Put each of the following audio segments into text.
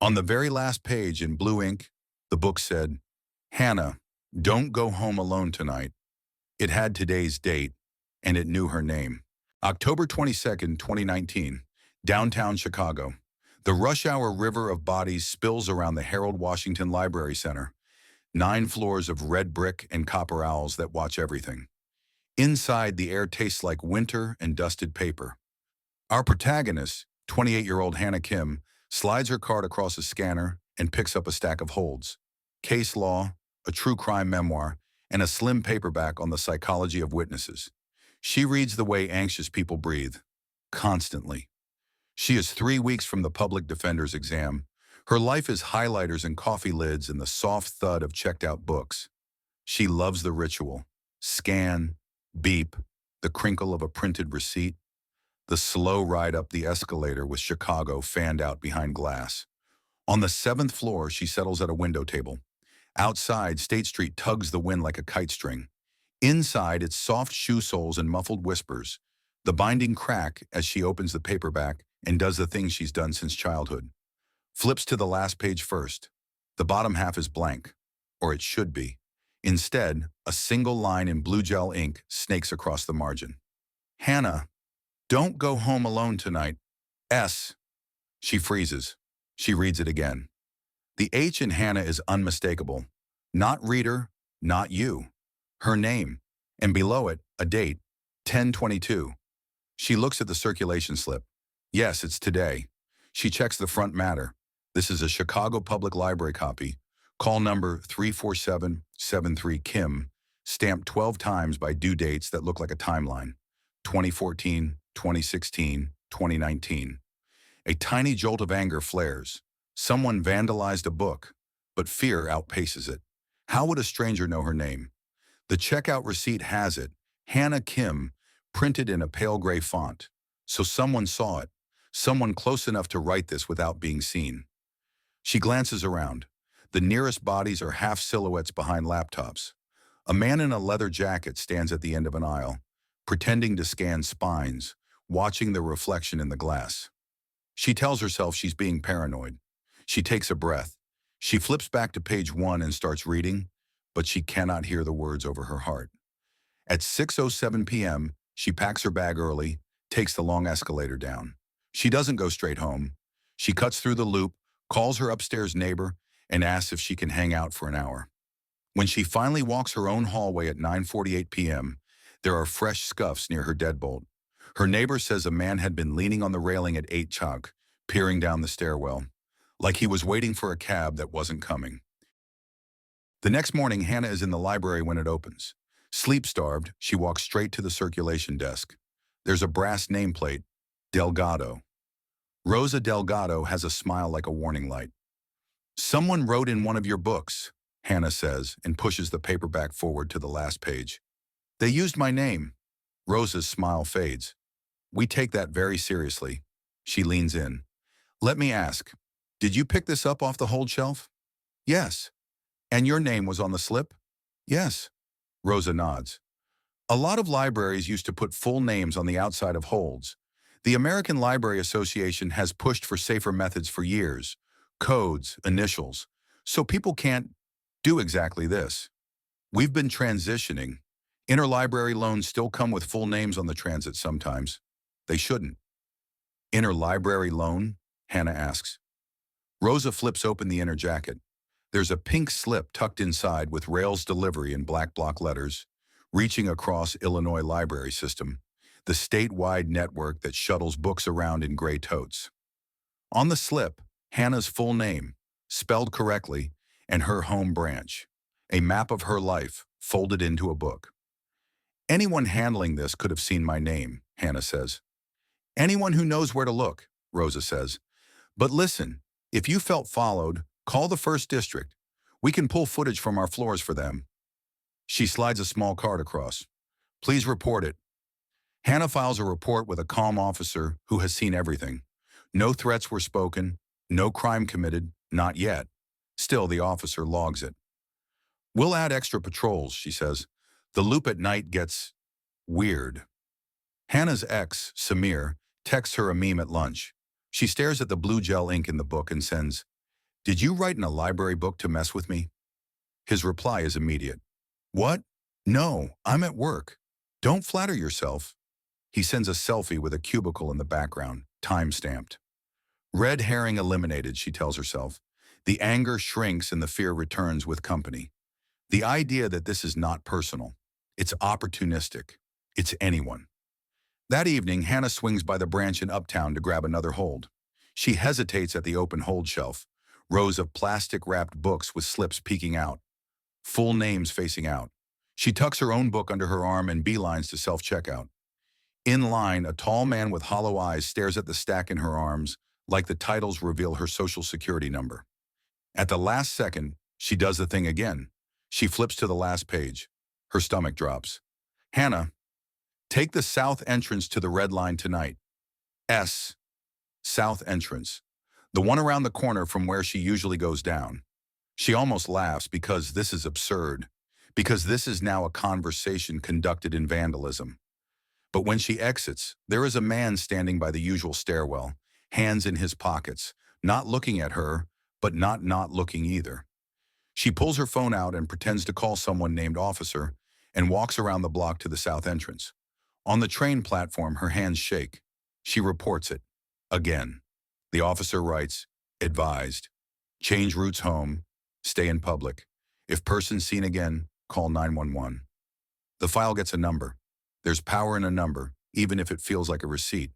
On the very last page in blue ink, the book said, "Hannah, don't go home alone tonight." It had today's date, and it knew her name. October 22nd, 2019, downtown Chicago. The rush hour river of bodies spills around the Harold Washington Library Center, 9 floors of red brick and copper owls that watch everything. Inside, the air tastes like winter and dusted paper. Our protagonist, 28-year-old Hannah Kim, slides her card across a scanner and picks up a stack of holds. Case law, a true crime memoir, and a slim paperback on the psychology of witnesses. She reads the way anxious people breathe, constantly. She is 3 weeks from the public defender's exam. Her life is highlighters and coffee lids and the soft thud of checked-out books. She loves the ritual. Scan, beep, the crinkle of a printed receipt, the slow ride up the escalator with Chicago fanned out behind glass. On the 7th floor, she settles at a window table. Outside, State Street tugs the wind like a kite string. Inside, it's soft shoe soles and muffled whispers. The binding crack as she opens the paperback and does the things she's done since childhood. Flips to the last page first. The bottom half is blank, or it should be. Instead, a single line in blue gel ink snakes across the margin. "Hannah, don't go home alone tonight. S." She freezes. She reads it again. The H in Hannah is unmistakable. Not reader, not you. Her name, and below it, a date, 10/22. She looks at the circulation slip. Yes, it's today. She checks the front matter. This is a Chicago Public Library copy. Call number 34773 Kim, stamped 12 times by due dates that look like a timeline. 2014, 2016, 2019. A tiny jolt of anger flares. Someone vandalized a book, but fear outpaces it. How would a stranger know her name? The checkout receipt has it, Hannah Kim, printed in a pale gray font. So someone saw it, someone close enough to write this without being seen. She glances around. The nearest bodies are half silhouettes behind laptops. A man in a leather jacket stands at the end of an aisle, pretending to scan spines, watching the reflection in the glass. She tells herself she's being paranoid. She takes a breath. She flips back to page 1 and starts reading, but she cannot hear the words over her heart. At 6:07 p.m., she packs her bag early, takes the long escalator down. She doesn't go straight home. She cuts through the loop, calls her upstairs neighbor, and asks if she can hang out for an hour. When she finally walks her own hallway at 9:48 p.m., there are fresh scuffs near her deadbolt. Her neighbor says a man had been leaning on the railing at 8 Chalk, peering down the stairwell, like he was waiting for a cab that wasn't coming. The next morning, Hannah is in the library when it opens. Sleep-starved, she walks straight to the circulation desk. There's a brass nameplate, Delgado. Rosa Delgado has a smile like a warning light. "Someone wrote in one of your books," Hannah says, and pushes the paperback forward to the last page. "They used my name." Rosa's smile fades. "We take that very seriously." She leans in. "Let me ask, did you pick this up off the hold shelf?" "Yes." "And your name was on the slip?" "Yes." Rosa nods. "A lot of libraries used to put full names on the outside of holds. The American Library Association has pushed for safer methods for years. Codes, initials. So people can't do exactly this. We've been transitioning. Interlibrary loans still come with full names on the transit sometimes. They shouldn't." "Interlibrary loan?" Hannah asks. Rosa flips open the inner jacket. There's a pink slip tucked inside with Rails Delivery in black block letters, reaching across Illinois Library System, the statewide network that shuttles books around in gray totes. On the slip, Hannah's full name, spelled correctly, and her home branch, a map of her life folded into a book. "Anyone handling this could have seen my name," Hannah says. "Anyone who knows where to look," Rosa says. "But listen, if you felt followed, call the first district. We can pull footage from our floors for them." She slides a small card across. "Please report it." Hannah files a report with a calm officer who has seen everything. No threats were spoken, no crime committed, not yet. Still, the officer logs it. "We'll add extra patrols," she says. "The loop at night gets weird." Hannah's ex, Samir, texts her a meme at lunch. She stares at the blue gel ink in the book and sends, Did you write in a library book to mess with me? His reply is immediate. What? No, I'm at work. Don't flatter yourself. He sends a selfie with a cubicle in the background, time-stamped. Red herring eliminated, she tells herself. The anger shrinks and the fear returns with company. The idea that this is not personal. It's opportunistic. It's anyone. That evening, Hannah swings by the branch in Uptown to grab another hold. She hesitates at the open hold shelf, rows of plastic-wrapped books with slips peeking out, full names facing out. She tucks her own book under her arm and beelines to self-checkout. In line, a tall man with hollow eyes stares at the stack in her arms, like the titles reveal her social security number. At the last second, she does the thing again. She flips to the last page. Her stomach drops. Hannah, take the south entrance to the red line tonight. S. South entrance. The one around the corner from where she usually goes down. She almost laughs because this is absurd. Because this is now a conversation conducted in vandalism. But when she exits, there is a man standing by the usual stairwell, hands in his pockets, not looking at her, but not looking either. She pulls her phone out and pretends to call someone named Officer and walks around the block to the south entrance. On the train platform, her hands shake. She reports it. Again. The officer writes, advised. Change routes home. Stay in public. If person seen again, call 911. The file gets a number. There's power in a number, even if it feels like a receipt.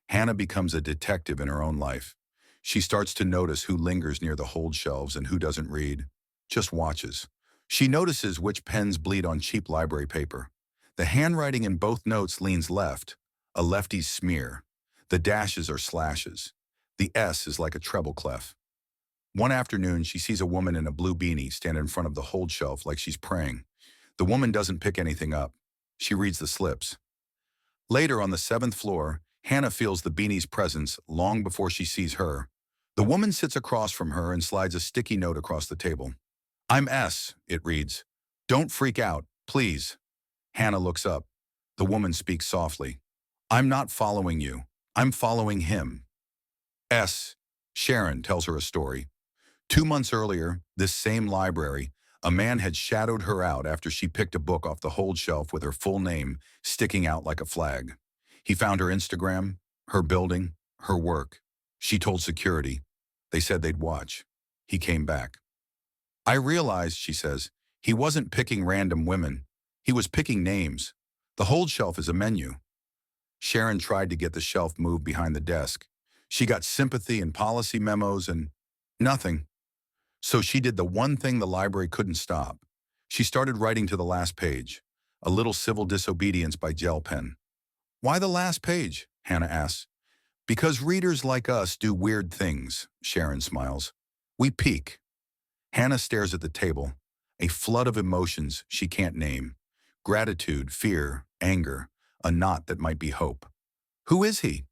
Hannah becomes a detective in her own life. She starts to notice who lingers near the hold shelves and who doesn't read, just watches. She notices which pens bleed on cheap library paper. The handwriting in both notes leans left, a lefty's smear. The dashes are slashes. The S is like a treble clef. One afternoon, she sees a woman in a blue beanie stand in front of the hold shelf like she's praying. The woman doesn't pick anything up. She reads the slips. Later, on the 7th floor, Hannah feels the beanie's presence long before she sees her. The woman sits across from her and slides a sticky note across the table. I'm S, it reads. Don't freak out, please. Hannah looks up. The woman speaks softly. I'm not following you. I'm following him. S. Sharon tells her a story. 2 months earlier, this same library, a man had shadowed her out after she picked a book off the hold shelf with her full name sticking out like a flag. He found her Instagram, her building, her work. She told security. They said they'd watch. He came back. I realized, she says, he wasn't picking random women. He was picking names. The hold shelf is a menu. Sharon tried to get the shelf moved behind the desk. She got sympathy and policy memos and nothing. So she did the one thing the library couldn't stop. She started writing to the last page, a little civil disobedience by gel pen. Why the last page? Hannah asks. Because readers like us do weird things, Sharon smiles. We peek. Hannah stares at the table, a flood of emotions she can't name. Gratitude, fear, anger, a knot that might be hope. Who is he?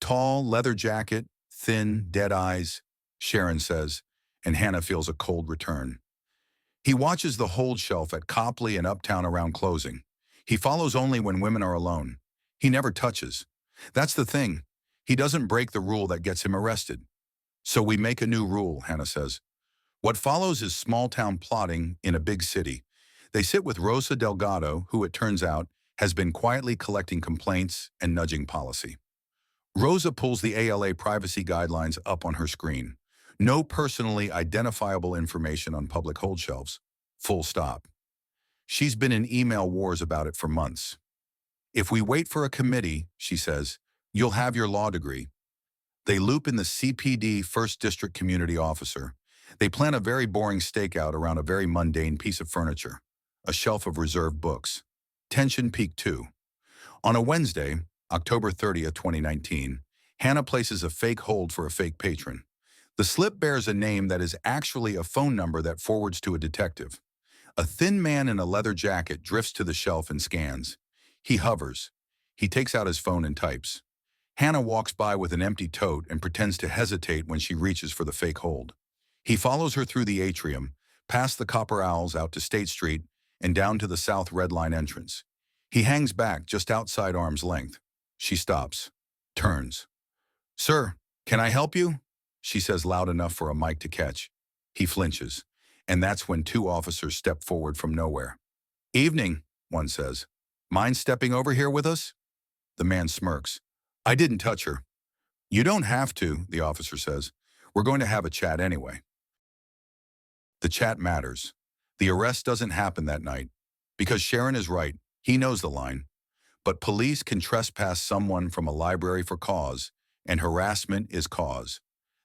Tall, leather jacket, thin, dead eyes, Sharon says, and Hannah feels a cold return. He watches the hold shelf at Copley and Uptown around closing. He follows only when women are alone. He never touches. That's the thing. He doesn't break the rule that gets him arrested. So we make a new rule, Hannah says. What follows is small-town plotting in a big city. They sit with Rosa Delgado, who, it turns out, has been quietly collecting complaints and nudging policy. Rosa pulls the ALA privacy guidelines up on her screen. No personally identifiable information on public hold shelves. Full stop. She's been in email wars about it for months. If we wait for a committee, she says, you'll have your law degree. They loop in the CPD 1st District Community Officer. They plan a very boring stakeout around a very mundane piece of furniture, a shelf of reserved books. Tension peak 2. On a Wednesday, October 30th, 2019, Hannah places a fake hold for a fake patron. The slip bears a name that is actually a phone number that forwards to a detective. A thin man in a leather jacket drifts to the shelf and scans. He hovers. He takes out his phone and types. Hannah walks by with an empty tote and pretends to hesitate when she reaches for the fake hold. He follows her through the atrium, past the Copper Owls out to State Street, and down to the South Red Line entrance. He hangs back just outside arm's length. She stops, turns. Sir, can I help you? she says loud enough for a mic to catch. He flinches, and that's when two officers step forward from nowhere. "Evening," one says. "Mind stepping over here with us?" The man smirks. "I didn't touch her." "You don't have to," the officer says. "We're going to have a chat anyway." The chat matters. The arrest doesn't happen that night. Because Sharon is right, he knows the line. But police can trespass someone from a library for cause, and harassment is cause.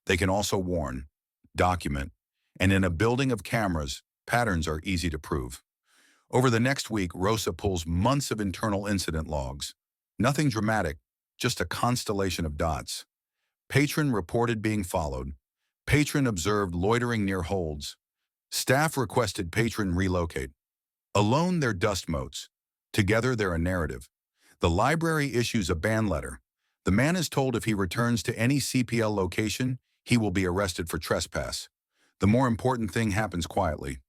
They can also warn, document, and in a building of cameras, patterns are easy to prove. Over the next week, Rosa pulls months of internal incident logs. Nothing dramatic, just a constellation of dots. Patron reported being followed. Patron observed loitering near holds. Staff requested patron relocate. Alone, they're dust motes. Together, they're a narrative. The library issues a ban letter. The man is told if he returns to any CPL location, he will be arrested for trespass. The more important thing happens quietly.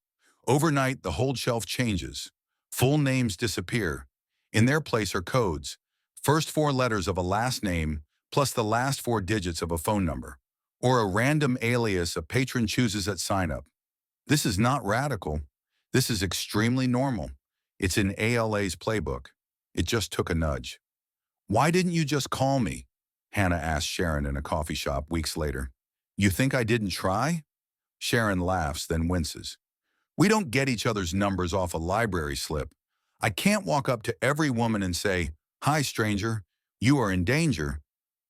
Overnight, the hold shelf changes. Full names disappear. In their place are codes. First four letters of a last name, plus the last four digits of a phone number. Or a random alias a patron chooses at sign-up. This is not radical. This is extremely normal. It's in ALA's playbook. It just took a nudge. "Why didn't you just call me?" Hannah asked Sharon in a coffee shop weeks later. "You think I didn't try?" Sharon laughs, then winces. "We don't get each other's numbers off a library slip. I can't walk up to every woman and say, 'Hi, stranger, you are in danger.'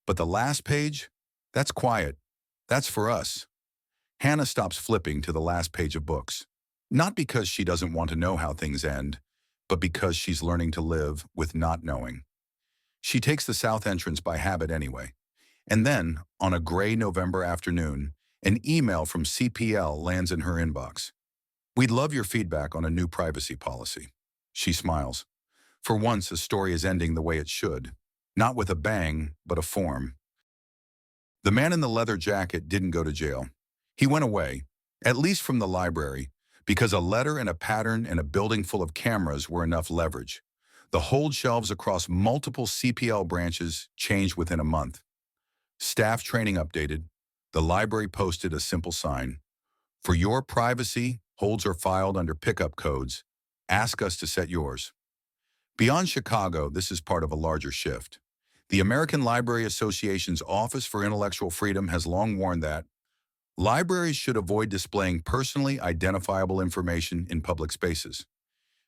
But the last page? That's quiet. That's for us." Hannah stops flipping to the last page of books. Not because she doesn't want to know how things end, but because she's learning to live with not knowing. She takes the south entrance by habit anyway. And then, on a gray November afternoon, an email from CPL lands in her inbox. "We'd love your feedback on a new privacy policy." She smiles. For once, a story is ending the way it should. Not with a bang, but a form. The man in the leather jacket didn't go to jail. He went away, at least from the library, because a letter and a pattern and a building full of cameras were enough leverage. The hold shelves across multiple CPL branches changed within a month. Staff training updated. The library posted a simple sign. "For your privacy, holds are filed under pickup codes. Ask us to set yours." Beyond Chicago, this is part of a larger shift. The American Library Association's Office for Intellectual Freedom has long warned that libraries should avoid displaying personally identifiable information in public spaces.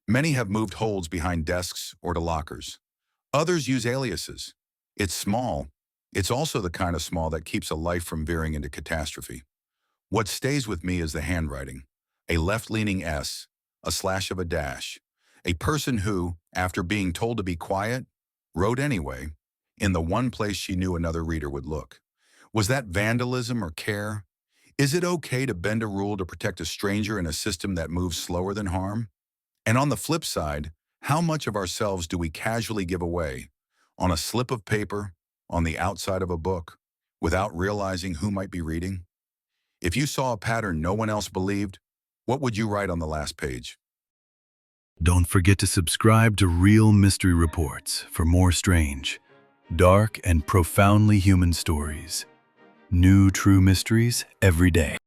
Many have moved holds behind desks or to lockers. Others use aliases. It's small. It's also the kind of small that keeps a life from veering into catastrophe. What stays with me is the handwriting. A left-leaning S, a slash of a dash. A person who, after being told to be quiet, wrote anyway, in the one place she knew another reader would look. Was that vandalism or care? Is it okay to bend a rule to protect a stranger in a system that moves slower than harm? And on the flip side, how much of ourselves do we casually give away, on a slip of paper, on the outside of a book, without realizing who might be reading? If you saw a pattern no one else believed, what would you write on the last page? Don't forget to subscribe to Real Mystery Reports for more strange, dark, and profoundly human stories. New true mysteries every day.